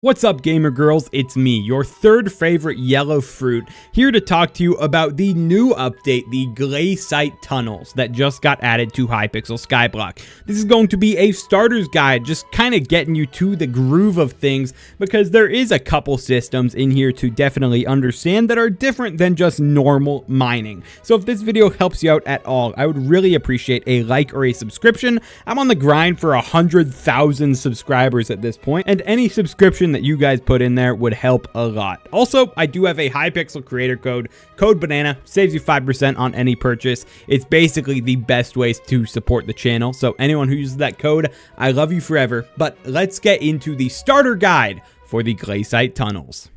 What's up, gamer girls? It's me, your third favorite yellow fruit, here to talk to you about the new update, the Glacite Tunnels, that just got added to Hypixel Skyblock. This is going to be a starter's guide, just kind of getting you to the groove of things, because there is a couple systems in here to definitely understand that are different than just normal mining. So if this video helps you out at all, I would really appreciate a like or a subscription. I'm on the grind for 100,000 subscribers at this point, and any subscription that you guys put in there would help a lot. Also, I do have a Hypixel creator code BANANA, saves you 5% on any purchase. It's basically the best ways to support the channel, so anyone who uses that code, I love you forever. But let's get into the starter guide for the Glacite Tunnels.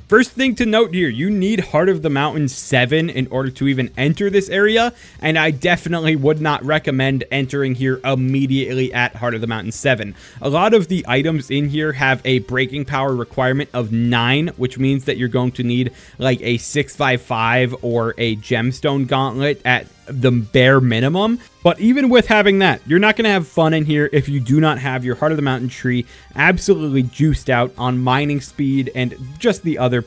First thing to note here, you need Heart of the Mountain 7 in order to even enter this area, and I definitely would not recommend entering here immediately at Heart of the Mountain 7. A lot of the items in here have a breaking power requirement of 9, which means that you're going to need like a 655 or a gemstone gauntlet at the bare minimum. But even with having that, you're not going to have fun in here if you do not have your Heart of the Mountain tree absolutely juiced out on mining speed and just the other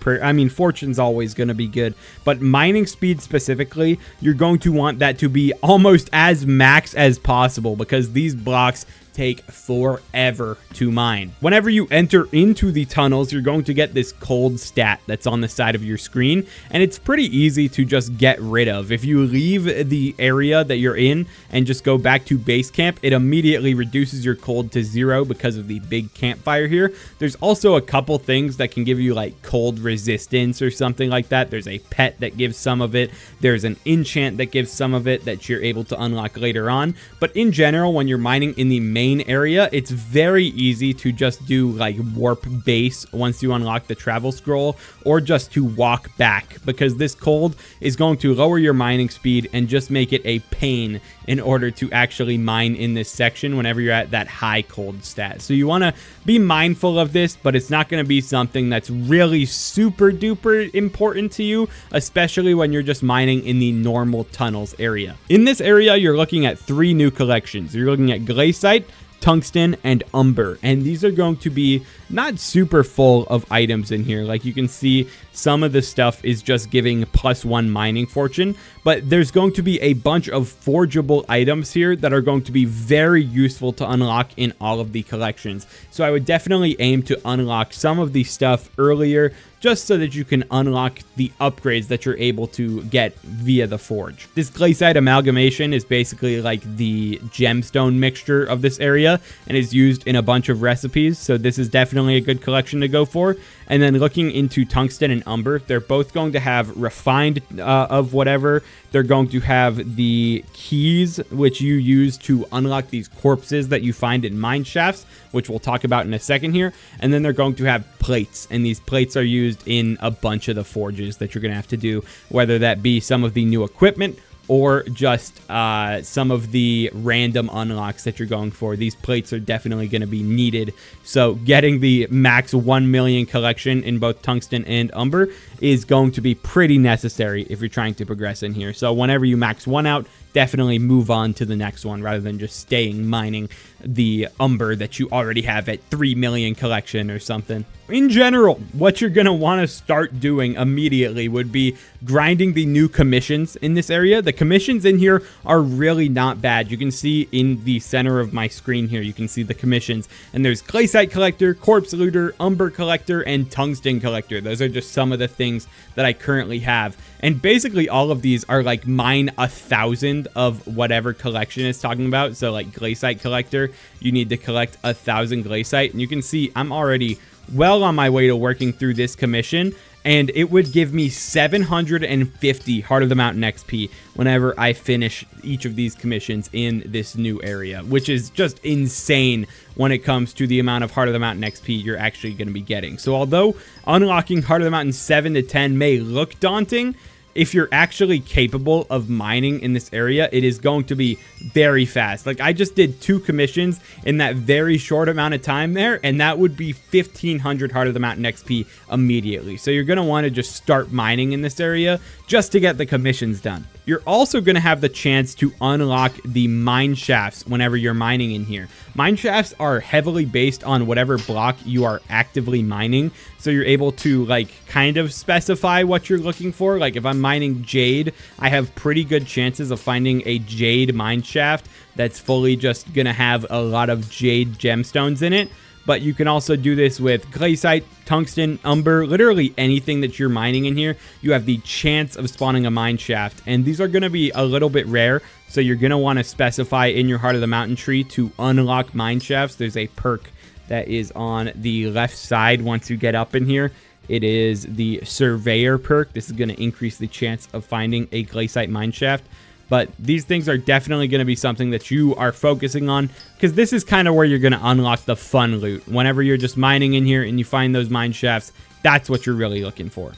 fortune's always going to be good, but mining speed specifically, you're going to want that to be almost as max as possible, because these blocks take forever to mine. Whenever you enter into the tunnels, you're going to get this cold stat that's on the side of your screen, and it's pretty easy to just get rid of. If you leave the area that you're in and just go back to base camp, it immediately reduces your cold to 0 because of the big campfire here. There's also a couple things that can give you like cold resistance or something like that. There's a pet that gives some of it. There's an enchant that gives some of it that you're able to unlock later on. But in general, when you're mining in the main area, it's very easy to just do like warp base once you unlock the travel scroll, or just to walk back, because this cold is going to lower your mining speed and just make it a pain in order to actually mine in this section whenever you're at that high cold stat. So you want to be mindful of this, but it's not going to be something that's really super duper important to you, especially when you're just mining in the normal tunnels area. In this area, you're looking at 3 new collections. You're looking at Glacite, Tungsten, and Umber, and these are going to be not super full of items in here. Like you can see, some of the stuff is just giving +1 mining fortune, but there's going to be a bunch of forgeable items here that are going to be very useful to unlock in all of the collections. So I would definitely aim to unlock some of the stuff earlier, just so that you can unlock the upgrades that you're able to get via the forge. This Glacite amalgamation is basically like the gemstone mixture of this area and is used in a bunch of recipes, so this is definitely a good collection to go for. And then looking into Tungsten and Umber, they're both going to have refined of whatever. They're going to have the keys, which you use to unlock these corpses that you find in mine shafts, which we'll talk about in a second here. And then they're going to have plates, and these plates are used in a bunch of the forges that you're going to have to do, whether that be some of the new equipment or just some of the random unlocks that you're going for. These plates are definitely going to be needed. So getting the max 1 million collection in both Tungsten and Umber is going to be pretty necessary if you're trying to progress in here. So whenever you max one out, definitely move on to the next one rather than just staying mining the Umber that you already have at 3 million collection or something. In general, what you're going to want to start doing immediately would be grinding the new commissions in this area. The commissions in here are really not bad. You can see in the center of my screen here, you can see the commissions, and there's Glacite Collector, Corpse Looter, Umber Collector, and Tungsten Collector. Those are just some of the things that I currently have. And basically all of these are like mine 1,000 of whatever collection is talking about. So like Glacite Collector, you need to collect 1,000 Glacite, and you can see I'm already well on my way to working through this commission, and it would give me 750 Heart of the Mountain XP whenever I finish each of these commissions in this new area, which is just insane when it comes to the amount of Heart of the Mountain XP you're actually going to be getting. So although unlocking Heart of the Mountain 7 to 10 may look daunting, if you're actually capable of mining in this area, it is going to be very fast. Like I just did 2 commissions in that very short amount of time there, and that would be 1,500 Heart of the Mountain XP immediately. So you're going to want to just start mining in this area just to get the commissions done. you're also going to have the chance to unlock the mine shafts whenever you're mining in here. Mine shafts are heavily based on whatever block you are actively mining. So you're able to like kind of specify what you're looking for. Like if I'm mining jade, I have pretty good chances of finding a jade mine shaft that's fully just going to have a lot of jade gemstones in it. But you can also do this with glacite, tungsten, umber, literally anything that you're mining in here. You have the chance of spawning a mine shaft, and these are going to be a little bit rare. So you're going to want to specify in your Heart of the Mountain tree to unlock mine shafts. There's a perk that is on the left side once you get up in here. It is the Surveyor perk. This is going to increase the chance of finding a glacite mine shaft. But these things are definitely going to be something that you are focusing on, because this is kind of where you're going to unlock the fun loot. Whenever you're just mining in here and you find those mine shafts, that's what you're really looking for.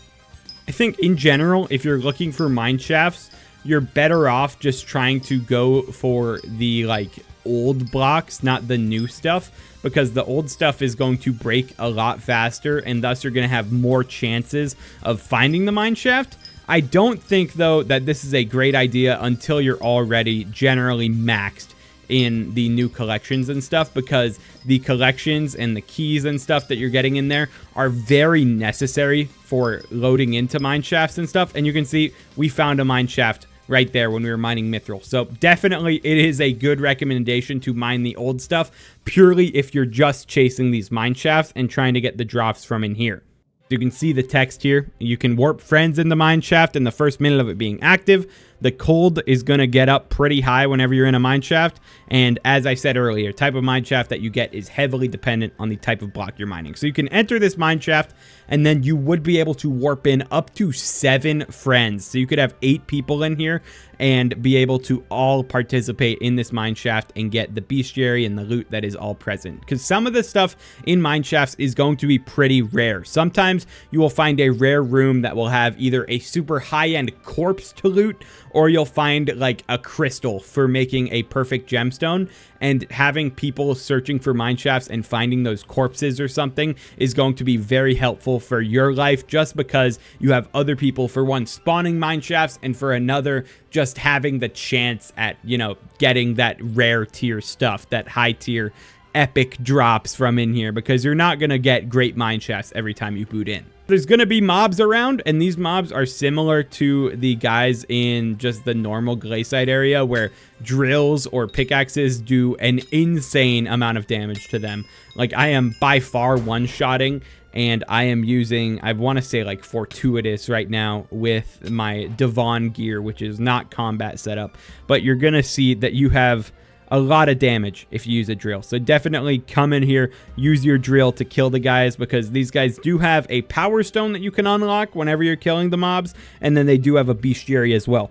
I think in general, if you're looking for mine shafts, you're better off just trying to go for the like old blocks, not the new stuff, because the old stuff is going to break a lot faster, and thus you're going to have more chances of finding the mine shaft. I don't think, though, that this is a great idea until you're already generally maxed in the new collections and stuff, because the collections and the keys and stuff that you're getting in there are very necessary for loading into mine shafts and stuff. And you can see we found a mine shaft right there when we were mining mithril. So definitely it is a good recommendation to mine the old stuff, purely if you're just chasing these mine shafts and trying to get the drops from in here. You can see the text here. You can warp friends in the mine shaft in the first minute of it being active. The cold is going to get up pretty high whenever you're in a mine shaft. And as I said earlier, type of mine shaft that you get is heavily dependent on the type of block you're mining. So you can enter this mine shaft, and then you would be able to warp in up to 7 friends. So you could have 8 people in here and be able to all participate in this mine shaft and get the bestiary and the loot that is all present. Because some of the stuff in mine shafts is going to be pretty rare. Sometimes you will find a rare room that will have either a super high-end corpse to loot, or you'll find like a crystal for making a perfect gemstone. And having people searching for mine shafts and finding those corpses or something is going to be very helpful for your life, just because you have other people, for one, spawning mine shafts, and for another, just having the chance at, you know, getting that rare tier stuff, that high tier epic drops from in here, because you're not going to get great mine shafts every time you boot in. There's going to be mobs around, and these mobs are similar to the guys in just the normal Glacite area, where drills or pickaxes do an insane amount of damage to them. Like, I am by far one-shotting, and I am using, I want to say like Fortuitous right now with my Devon gear, which is not combat setup, but you're going to see that you have a lot of damage if you use a drill. So definitely come in here, use your drill to kill the guys, because these guys do have a power stone that you can unlock whenever you're killing the mobs, and then they do have a bestiary as well.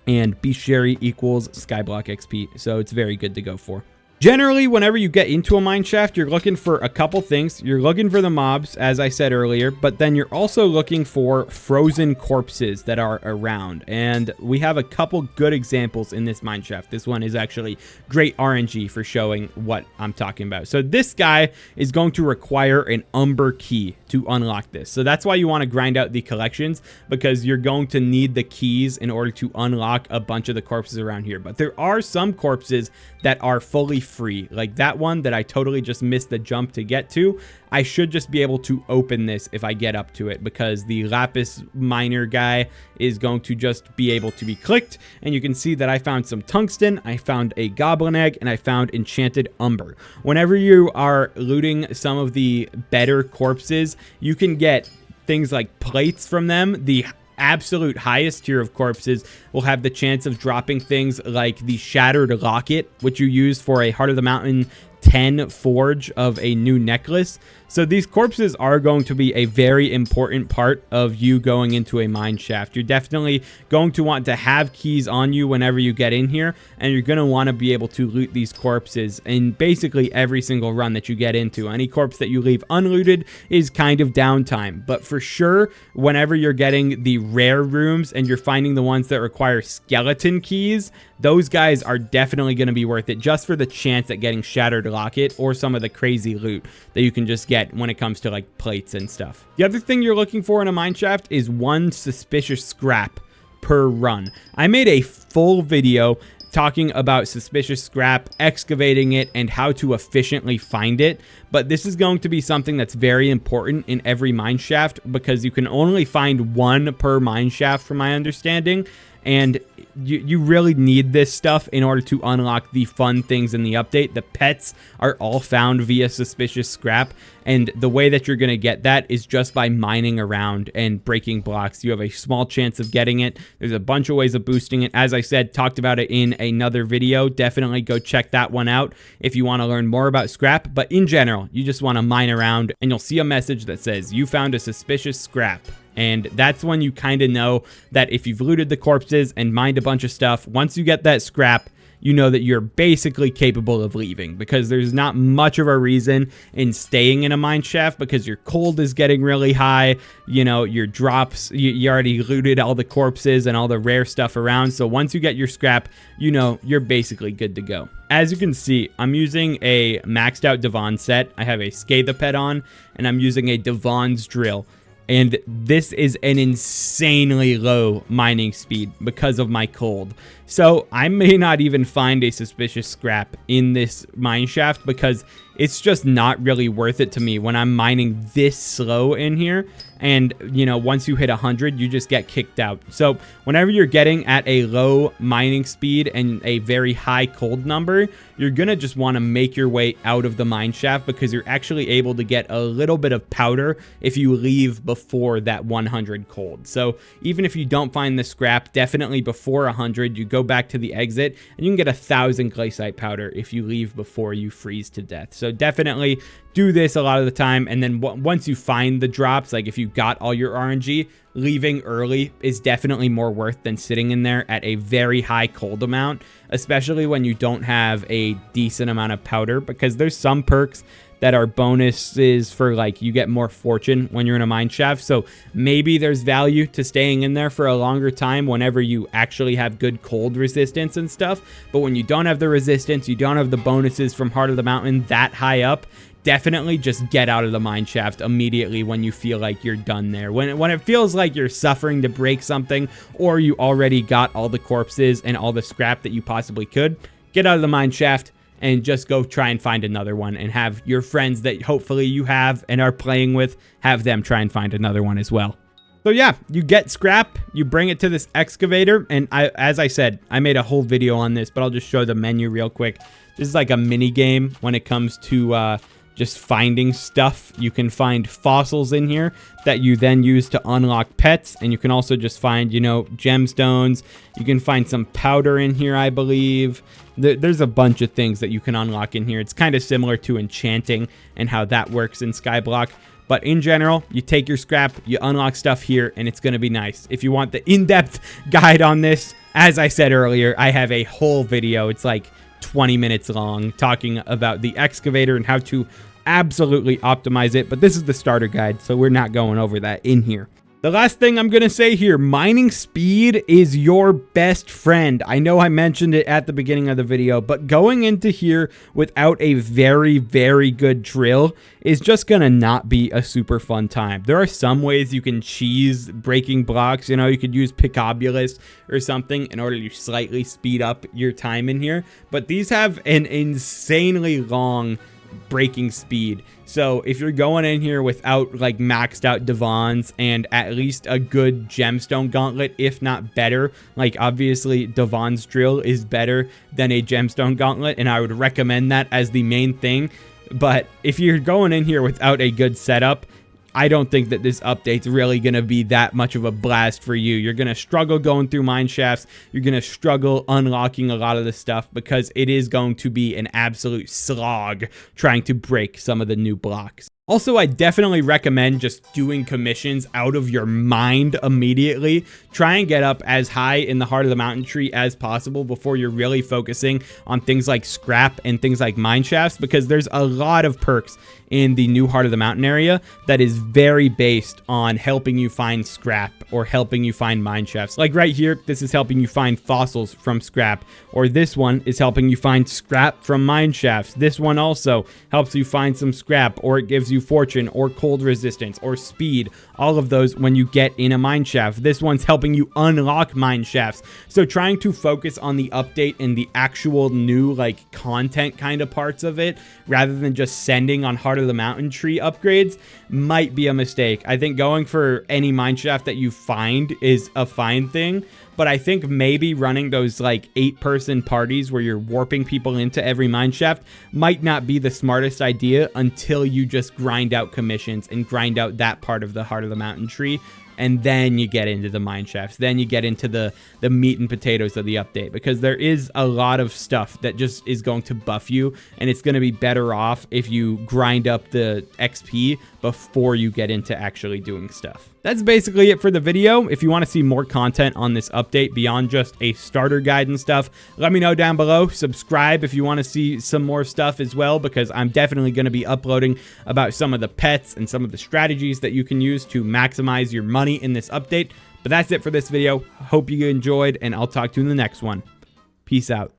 And bestiary equals Skyblock XP, so it's very good to go for. Generally, whenever you get into a mine shaft, you're looking for a couple things. You're looking for the mobs, as I said earlier, but then you're also looking for frozen corpses that are around. And we have a couple good examples in this mine shaft. This one is actually great RNG for showing what I'm talking about. So this guy is going to require an umber key to unlock this. So that's why you want to grind out the collections, because you're going to need the keys in order to unlock a bunch of the corpses around here. But there are some corpses that are fully free, like that one that I totally just missed the jump to get to. I should just be able to open this if I get up to it, because the lapis miner guy is going to just be able to be clicked. And you can see that I found some tungsten, I found a goblin egg, and I found enchanted umber. Whenever you are looting some of the better corpses, you can get things like plates from them. The absolute highest tier of corpses will have the chance of dropping things like the shattered locket, which you use for a Heart of the Mountain 10 forge of a new necklace. So these corpses are going to be a very important part of you going into a mine shaft. You're definitely going to want to have keys on you whenever you get in here, and you're going to want to be able to loot these corpses in basically every single run that you get into. Any corpse that you leave unlooted is kind of downtime, but for sure, whenever you're getting the rare rooms and you're finding the ones that require skeleton keys, those guys are definitely going to be worth it, just for the chance at getting shattered locket or some of the crazy loot that you can just get when it comes to like plates and stuff. The other thing you're looking for in a mine shaft is one suspicious scrap per run. I made a full video talking about suspicious scrap, excavating it, and how to efficiently find it. But this is going to be something that's very important in every mine shaft because you can only find one per mine shaft from my understanding. And you really need this stuff in order to unlock the fun things in the update. The pets are all found via suspicious scrap, and the way that you're going to get that is just by mining around and breaking blocks. You have a small chance of getting it. There's a bunch of ways of boosting it. As I said, talked about it in another video. Definitely go check that one out if you want to learn more about scrap. But in general, you just want to mine around, and you'll see a message that says you found a suspicious scrap. And that's when you kind of know that if you've looted the corpses and mined a bunch of stuff, once you get that scrap, you know that you're basically capable of leaving, because there's not much of a reason in staying in a mine shaft because your cold is getting really high. You know, your drops, you already looted all the corpses and all the rare stuff around. So once you get your scrap, you know, you're basically good to go. As you can see, I'm using a maxed out Devon set. I have a Scathoped on, and I'm using a Devon's drill. And this is an insanely low mining speed because of my cold. So I may not even find a suspicious scrap in this mine shaft because it's just not really worth it to me when I'm mining this slow in here. And, you know, once you hit 100, you just get kicked out. So whenever you're getting at a low mining speed and a very high cold number, you're going to just want to make your way out of the mine shaft because you're actually able to get a little bit of powder if you leave before that 100 cold. So even if you don't find the scrap, definitely before 100, you go back to the exit and you can get 1,000 Glacite powder if you leave before you freeze to death. So definitely do this a lot of the time. And then once you find the drops, like if you got all your RNG, leaving early is definitely more worth than sitting in there at a very high cold amount, especially when you don't have a decent amount of powder, because there's some perks that are bonuses for, like, you get more fortune when you're in a mine shaft. So maybe there's value to staying in there for a longer time whenever you actually have good cold resistance and stuff. But when you don't have the resistance, you don't have the bonuses from Heart of the Mountain that high up, definitely just get out of the mine shaft immediately when you feel like you're done there. When it feels like you're suffering to break something, or you already got all the corpses and all the scrap that you possibly could, get out of the mine shaft and just go try and find another one, and have your friends that hopefully you have and are playing with, have them try and find another one as well. So yeah, you get scrap, you bring it to this excavator, and as I said, I made a whole video on this, but I'll just show the menu real quick. This is like a mini game when it comes to just finding stuff. You can find fossils in here that you then use to unlock pets, and you can also just find, you know, gemstones. You can find some powder in here, I believe. There's a bunch of things that you can unlock in here. It's kind of similar to enchanting and how that works in Skyblock. But in general, you take your scrap, you unlock stuff here, and it's going to be nice. If you want the in-depth guide on this, as I said earlier, I have a whole video. It's like 20 minutes long talking about the excavator and how to absolutely optimize it. But this is the starter guide, so we're not going over that in here. The last thing I'm going to say here, mining speed is your best friend. I know I mentioned it at the beginning of the video, but going into here without a very, very good drill is just going to not be a super fun time. There are some ways you can cheese breaking blocks. You know, you could use Picobulus or something in order to slightly speed up your time in here. But these have an insanely long breaking speed. So if you're going in here without like maxed out Devons and at least a good gemstone gauntlet, if not better, like obviously Devon's drill is better than a gemstone gauntlet, and I would recommend that as the main thing. But if you're going in here without a good setup, I don't think that this update's really going to be that much of a blast for you. You're going to struggle going through mine shafts. You're going to struggle unlocking a lot of the stuff because it is going to be an absolute slog trying to break some of the new blocks. Also, I definitely recommend just doing commissions out of your mind immediately. Try and get up as high in the Heart of the Mountain tree as possible before you're really focusing on things like scrap and things like mine shafts, because there's a lot of perks in the new Heart of the Mountain area that is very based on helping you find scrap or helping you find mine shafts. Like right here, this is helping you find fossils from scrap, or this one is helping you find scrap from mine shafts. This one also helps you find some scrap, or it gives you you fortune or cold resistance or speed, all of those when you get in a mine shaft. This one's helping you unlock mine shafts. So trying to focus on the update and the actual new like content kind of parts of it rather than just sending on Heart of the Mountain tree upgrades might be a mistake. I think going for any mine shaft that you find is a fine thing, but I think maybe running those like 8-person parties where you're warping people into every mine shaft might not be the smartest idea until you just grind out commissions and grind out that part of the Heart of the Mountain tree. And then you get into the mine shafts. Then you get into the meat and potatoes of the update, because there is a lot of stuff that just is going to buff you, and it's going to be better off if you grind up the XP before you get into actually doing stuff. That's basically it for the video. If you want to see more content on this update beyond just a starter guide and stuff, let me know down below. Subscribe if you want to see some more stuff as well, because I'm definitely going to be uploading about some of the pets and some of the strategies that you can use to maximize your money in this update. But that's it for this video. Hope you enjoyed, and I'll talk to you in the next one. Peace out.